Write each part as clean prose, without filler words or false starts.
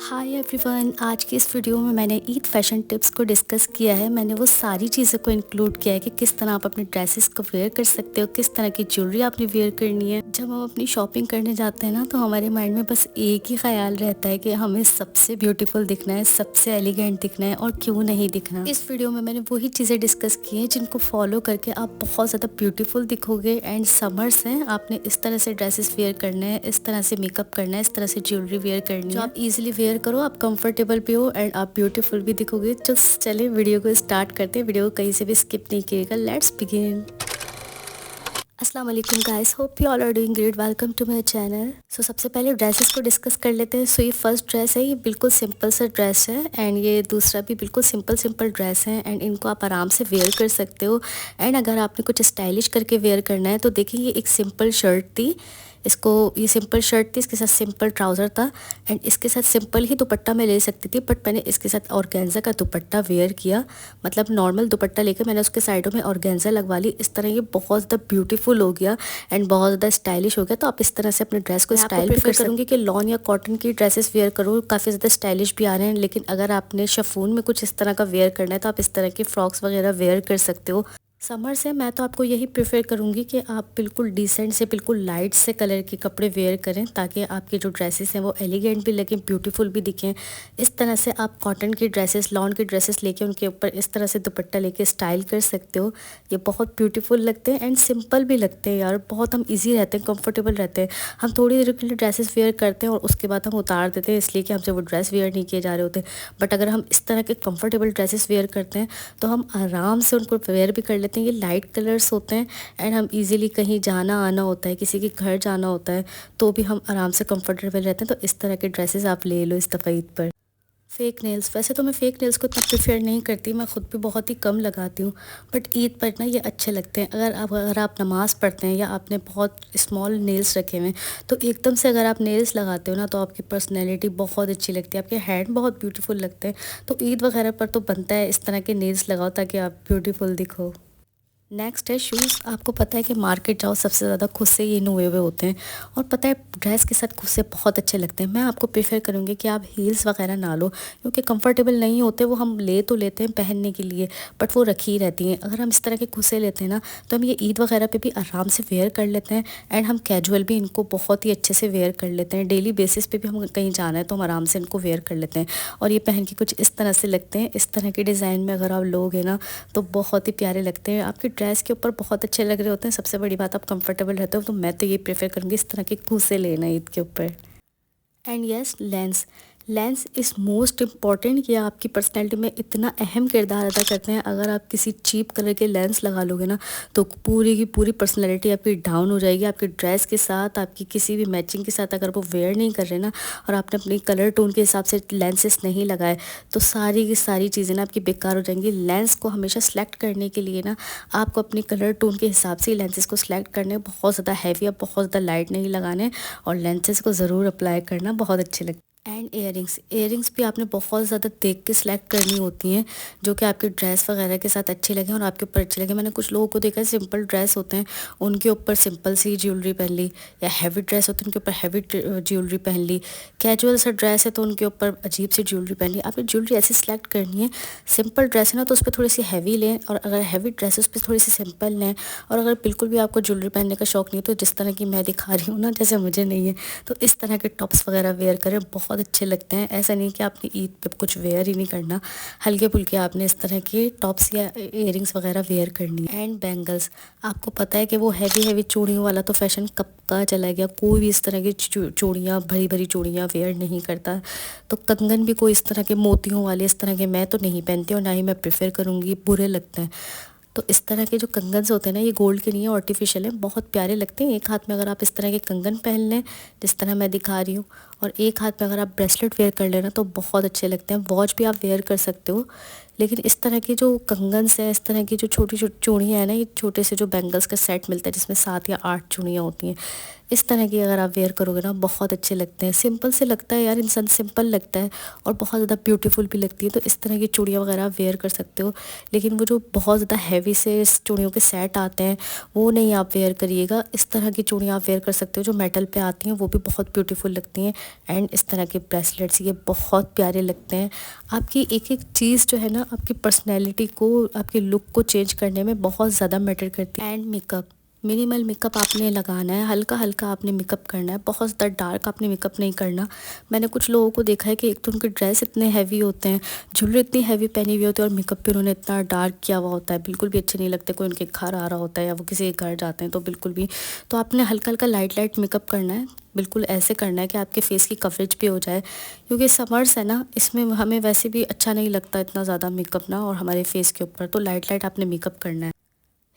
Hi everyone, आज की इस वीडियो में मैंने ईद फैशन टिप्स को डिस्कस किया है। मैंने वो सारी चीज़ों को इंक्लूड किया है कि किस तरह आप अपने ड्रेसेस को वेयर कर सकते हो, किस तरह की ज्वेलरी आपने वेयर करनी है। जब हम अपनी शॉपिंग करने जाते हैं ना, तो हमारे माइंड में बस एक ही ख्याल रहता है कि हमें सबसे ब्यूटीफुल दिखना है, सबसे एलिगेंट दिखना है और क्यों नहीं दिखना। इस वीडियो में मैंने वही चीज़ें डिस्कस की हैं जिनको फॉलो करके आप बहुत ज़्यादा ब्यूटीफुल दिखोगे। एंड समर्स हैं, आपने इस तरह से ड्रेसेस वेयर करने हैं, इस तरह से मेकअप करना है, इस तरह से ज्वेलरी वेयर करनी है। आप इजीली वेयर करो, आप कंफर्टेबल भी हो एंड आप ब्यूटीफुल भी दिखोगे। तो चलिए वीडियो को स्टार्ट करते हैं। वीडियो को कहीं से भी स्किप नहीं कीजिएगा। Let's begin. अस्सलाम वालेकुम guys, hope you all are doing great. Welcome to my channel. So सबसे पहले ड्रेसेस को डिस्कस कर लेते हैं। सो ये फर्स्ट ड्रेस है, ये बिल्कुल सिंपल सा ड्रेस है एंड ये दूसरा भी बिल्कुल सिंपल ड्रेस है एंड इनको आप आराम से वेयर कर सकते हो। एंड अगर आपने कुछ स्टाइलिश करके वेयर करना है तो देखिए, ये एक सिंपल शर्ट थी, इसको ये सिंपल शर्ट थी, इसके साथ सिंपल ट्राउज़र था एंड इसके साथ सिंपल ही दुपट्टा मैं ले सकती थी, बट मैंने इसके साथ ऑर्गेन्जा का दुपट्टा वेयर किया। मतलब नॉर्मल दुपट्टा लेकर मैंने उसके साइडों में ऑर्गेन्जा लगवा ली। इस तरह ये बहुत ज़्यादा ब्यूटीफुल हो गया एंड बहुत ज़्यादा स्टाइलिश हो गया। तो आप इस तरह से अपने ड्रेस को स्टाइल भी कर करूँगी कि लॉन या कॉटन की ड्रेसेस वेयर करो, काफ़ी ज़्यादा स्टाइलिश भी आ रहे हैं। लेकिन अगर आपने शिफॉन में कुछ इस तरह का वेयर करना है तो आप इस तरह की फ्रॉक्स वगैरह वेयर कर सकते हो। समर से मैं तो आपको यही प्रेफर करूँगी कि आप बिल्कुल डिसेंट से, बिल्कुल लाइट से कलर के कपड़े वेयर करें ताकि आपके जो ड्रेसेस हैं वो एलिगेंट भी लगें, ब्यूटीफुल भी दिखें। इस तरह से आप कॉटन की ड्रेसेस, लॉन की ड्रेसेस लेके उनके ऊपर इस तरह से दुपट्टा लेके स्टाइल कर सकते हो। ये बहुत ब्यूटीफुल लगते हैं एंड सिंपल भी लगते हैं यार। बहुत हम ईजी रहते हैं, कम्फर्टेबल रहते हैं। हम थोड़ी देर के लिए ड्रेसेस वेयर करते हैं और उसके बाद हम उतार देते हैं, इसलिए कि हमसे वो ड्रेस वेयर नहीं किए जा रहे होते। बट अगर हम इस तरह के कम्फर्टेबल ड्रेसेस वेयर करते हैं तो हम आराम से उनको वेयर भी कर लेते हैं। ये लाइट कलर्स होते हैं एंड हम इजीली कहीं जाना आना होता है, किसी के घर जाना होता है, तो भी हम आराम से कंफर्टेबल रहते हैं। तो इस तरह के ड्रेसेस आप ले लो इस दफ़ा ईद पर। फेक नेल्स, वैसे तो मैं फ़ेक नेल्स को इतना प्रेफर नहीं करती, मैं ख़ुद भी बहुत ही कम लगाती हूँ, बट ईद पर ना ये अच्छे लगते हैं। अगर आप नमाज़ पढ़ते हैं या आपने बहुत स्मॉल नेल्स रखे हुए हैं तो एकदम से अगर आप नेल्स लगाते हो ना तो आपकी पर्सनैलिटी बहुत अच्छी लगती है, आपके हैंड बहुत ब्यूटीफुल लगते हैं। तो ईद वगैरह पर तो बनता है इस तरह के नेल्स लगाओ ताकि आप ब्यूटीफुल दिखो। नेक्स्ट है शूज़। आपको पता है कि मार्केट जाओ सबसे ज़्यादा खुद से ये नुए हुए होते हैं और पता है ड्रेस के साथ खुद से बहुत अच्छे लगते हैं। मैं आपको प्रेफर करूँगी कि आप हील्स वगैरह ना लो, क्योंकि कंफर्टेबल नहीं होते वो। हम ले तो लेते हैं पहनने के लिए, बट वो रखी ही रहती हैं। अगर हम इस तरह के खुद से लेते हैं ना तो हम ये ईद वगैरह पे भी आराम से वेयर कर लेते हैं एंड हम कैजुअल भी इनको बहुत ही अच्छे से वेयर कर लेते हैं। डेली बेसिस पे भी हम कहीं जाना है तो हम आराम से इनको वेयर कर लेते हैं और ये पहन के कुछ इस तरह से लगते हैं। इस तरह के डिज़ाइन में अगर आप लोगे ना तो बहुत ही प्यारे लगते हैं, आपकी ड्रेस के ऊपर बहुत अच्छे लग रहे होते हैं। सबसे बड़ी बात, आप कंफर्टेबल रहते हो। तो मैं तो ये प्रेफर करूँगी इस तरह के खूसे लेना ईद के ऊपर। And yes, lens. Lens is most important. ये आपकी पर्सनैलिटी में इतना अहम किरदार अदा करते हैं। अगर आप किसी चीप कलर के लेंस लगा लोगे ना तो पूरी की पूरी पर्सनैलिटी आपकी डाउन हो जाएगी। आपके ड्रेस के साथ, आपकी किसी भी मैचिंग के साथ अगर वो वेयर नहीं कर रहे ना और आपने अपनी कलर टोन के हिसाब से लेंसेस नहीं लगाए तो सारी की सारी चीज़ें ना आपकी बेकार हो जाएंगी। लेंस को हमेशा सेलेक्ट करने के लिए ना आपको अपनी कलर टोन के हिसाब से लेंसेज को सिलेक्ट करने, बहुत ज़्यादा हैवी या बहुत ज़्यादा लाइट नहीं लगाने और लेंसेज को ज़रूर अप्लाई करना, बहुत अच्छे लगते हैं। एंड इयरिंग्स भी आपने बहुत ज़्यादा देख के सिलेक्ट करनी होती हैं जो कि आपके ड्रेस वगैरह के साथ अच्छी लगे और आपके ऊपर अच्छी लगे। मैंने कुछ लोगों को देखा है, सिंपल ड्रेस होते हैं उनके ऊपर सिंपल सी ज्वेलरी पहन ली, या हैवी ड्रेस होते हैं उनके ऊपर हैवी ज्वेलरी पहन ली, कैजुअल सा ड्रेस है तो उनके ऊपर अजीब सी ज्वेलरी पहन ली। आपने ज्वेलरी ऐसे सिलेक्ट करनी है। सिंपल ड्रेस है ना तो उस पर थोड़ी सी हैवी लें और अगर हैवी ड्रेस है उस पर थोड़ी सी सिंपल लें। और अगर बिल्कुल भी आपको ज्वेलरी पहनने का शौक नहीं है तो जिस तरह की मैं दिखा रही हूँ ना, जैसे मुझे नहीं है, तो इस तरह के टॉप्स वगैरह वेयर करें, बहुत अच्छे लगते हैं। ऐसा नहीं कि आपने ईद पे कुछ वेयर ही नहीं करना, हल्के फुल्के आपने इस तरह के टॉप्स या इयरिंग्स वगैरह वेयर करनी है। एंड बैंगल्स, आपको पता है कि वो हैवी चूड़ियों वाला तो फैशन कब का चला गया। कोई भी इस तरह की चूड़ियाँ, भरी भरी चूड़ियाँ वेयर नहीं करता। तो कंगन भी कोई इस तरह के मोतियों वाले इस तरह के मैं तो नहीं पहनती और ना ही मैं प्रेफर करूँगी, बुरे लगते हैं। तो इस तरह के जो कंगन्स होते हैं ना, ये गोल्ड के नहीं है, आर्टिफिशियल हैं, बहुत प्यारे लगते हैं। एक हाथ में अगर आप इस तरह के कंगन पहन लें जिस तरह मैं दिखा रही हूँ और एक हाथ में अगर आप ब्रेसलेट वेयर कर लेना तो बहुत अच्छे लगते हैं। वॉच भी आप वेयर कर सकते हो, लेकिन इस तरह की जो कंगन्स हैं, इस तरह की जो छोटी छोटी चूड़ियाँ हैं ना, ये छोटे से जो बैंगल्स का सेट मिलता है जिसमें 7 या 8 चूड़ियाँ होती हैं, इस तरह की अगर आप वेयर करोगे ना बहुत अच्छे लगते हैं। सिंपल से लगता है यार, इंसान सिंपल लगता है और बहुत ज़्यादा ब्यूटीफुल भी लगती है। तो इस तरह की चूड़ियाँ वगैरह आप वेयर कर सकते हो, लेकिन वो जो बहुत ज़्यादा हैवी से चूड़ियों के सेट आते हैं वो नहीं आप वेयर करिएगा। इस तरह की चूड़ियाँ आप वेयर कर सकते हो जो मेटल पे आती हैं, वो भी बहुत ब्यूटीफुल लगती हैं। एंड इस तरह के ब्रेसलेट्स ये बहुत प्यारे लगते हैं। आपकी एक एक चीज़ जो है ना आपकी पर्सनैलिटी को, आपके लुक को चेंज करने में बहुत ज़्यादा मैटर करती है। एंड मेकअप, मिनिमल मेकअप आपने लगाना है, हल्का हल्का आपने मेकअप करना है, बहुत ज़्यादा डार्क आपने मेकअप नहीं करना। मैंने कुछ लोगों को देखा है कि एक तो उनके ड्रेस इतने हैवी होते हैं, ज्वेलरी इतनी हैवी पहनी हुई होती है और मेकअप भी उन्होंने इतना डार्क किया हुआ होता है, बिल्कुल भी अच्छे नहीं लगते। कोई उनके घर आ रहा होता है या वो किसी के घर जाते हैं तो बिल्कुल भी, तो आपने हल्का हल्का लाइट लाइट मेकअप करना है। बिल्कुल ऐसे करना है कि आपके फेस की कवरेज भी हो जाए, क्योंकि समर्स है ना, इसमें हमें वैसे भी अच्छा नहीं लगता इतना ज़्यादा मेकअप ना, और हमारे फेस के ऊपर तो लाइट लाइट आपने मेकअप करना है।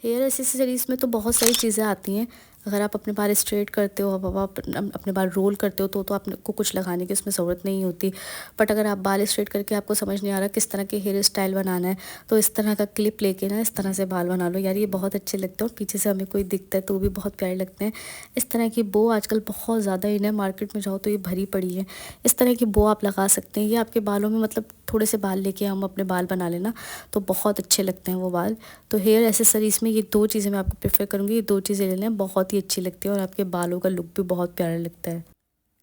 हेयर एसेसरीज़ में तो बहुत सारी चीज़ें आती हैं। अगर आप अपने बाल स्ट्रेट करते हो, अब आप अपने बाल रोल करते हो तो आपको कुछ लगाने की उसमें ज़रूरत नहीं होती। बट अगर आप बाल स्ट्रेट करके आपको समझ नहीं आ रहा किस तरह के हेयर स्टाइल बनाना है, तो इस तरह का क्लिप लेके ना इस तरह से बाल बना लो यार, ये बहुत अच्छे लगते हैं और पीछे से हमें कोई दिखता है तो भी बहुत प्यारे लगते हैं। इस तरह की बो आजकल बहुत ज़्यादा इन है, मार्केट में जाओ तो ये भरी पड़ी है। इस तरह की बो आप लगा सकते हैं, ये आपके बालों में मतलब थोड़े से बाल लेके हम अपने बाल बना लेना तो बहुत अच्छे लगते हैं वो बाल। तो हेयर एसेसरीज़ में ये 2 चीज़ें मैं आपको प्रेफ़र करूँगी, ये 2 चीज़ें ले लें, बहुत ही अच्छी लगती है और आपके बालों का लुक भी बहुत प्यारा लगता है।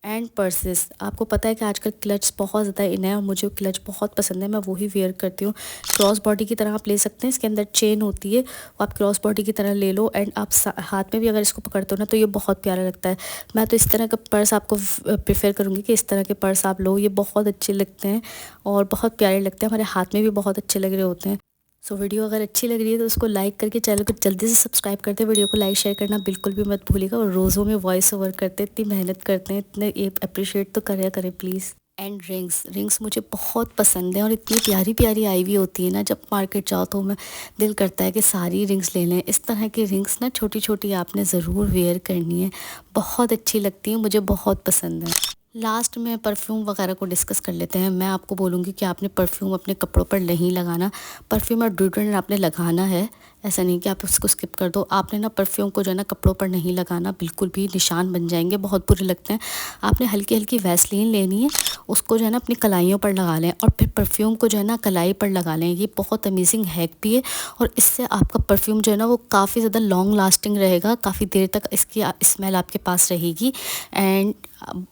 एंड पर्सेस, आपको पता है कि आजकल क्लच बहुत ज़्यादा इन है और मुझे क्लच बहुत पसंद है, मैं वही वेयर करती हूँ। क्रॉस बॉडी की तरह आप ले सकते हैं, इसके अंदर चेन होती है, वो आप क्रॉस बॉडी की तरह ले लो एंड आप हाथ में भी अगर इसको पकड़ते हो ना तो ये बहुत प्यारा लगता है। मैं तो इस तरह का पर्स आपको प्रेफर करूँगी कि इस तरह के पर्स आप लो, ये बहुत अच्छे लगते हैं और बहुत प्यारे लगते हैं, हमारे हाथ में भी बहुत अच्छे लग रहे होते हैं। सो वीडियो अगर अच्छी लग रही है तो उसको लाइक करके चैनल को जल्दी से सब्सक्राइब करते हैं। वीडियो को लाइक शेयर करना बिल्कुल भी मत भूलिएगा, और रोज़ों में वॉइस ओवर करते हैं, इतनी मेहनत करते हैं, इतने ये अप्रिशिएट तो करें प्लीज़। एंड रिंग्स मुझे बहुत पसंद है और इतनी प्यारी प्यारी आई हुई होती है ना, जब मार्केट जाओ तो मैं दिल करता है कि सारी रिंग्स ले लें। इस तरह की रिंग्स ना छोटी छोटी आपने ज़रूर वेयर करनी है, बहुत अच्छी लगती है, मुझे बहुत पसंद है। लास्ट में परफ्यूम वगैरह को डिस्कस कर लेते हैं। मैं आपको बोलूँगी कि आपने परफ्यूम अपने कपड़ों पर नहीं लगाना। परफ्यूम और डिओड्रेंट आपने लगाना है, ऐसा नहीं कि आप उसको स्किप कर दो। आपने ना परफ्यूम को जो है ना कपड़ों पर नहीं लगाना, बिल्कुल भी निशान बन जाएंगे, बहुत बुरे लगते हैं। आपने हल्की हल्की वैसलीन लेनी है, उसको जो है ना अपनी कलाइयों पर लगा लें और फिर परफ्यूम को जो है ना कलाई पर लगा लें। ये बहुत अमेजिंग हैक भी है और इससे आपका परफ्यूम जो है ना वो काफ़ी ज़्यादा लॉन्ग लास्टिंग रहेगा, काफ़ी देर तक इसकी स्मेल आपके पास रहेगी एंड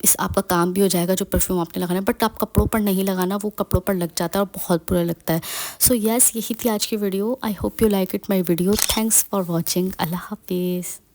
इस आपका काम भी हो जाएगा जो परफ्यूम आपने लगाना है। बट आप कपड़ों पर नहीं लगाना, वो कपड़ों पर लग जाता है और बहुत बुरा लगता है। सो यस, यही थी आज की video. I hope you like it my video. Thanks for watching. अल्लाह हाफिज़।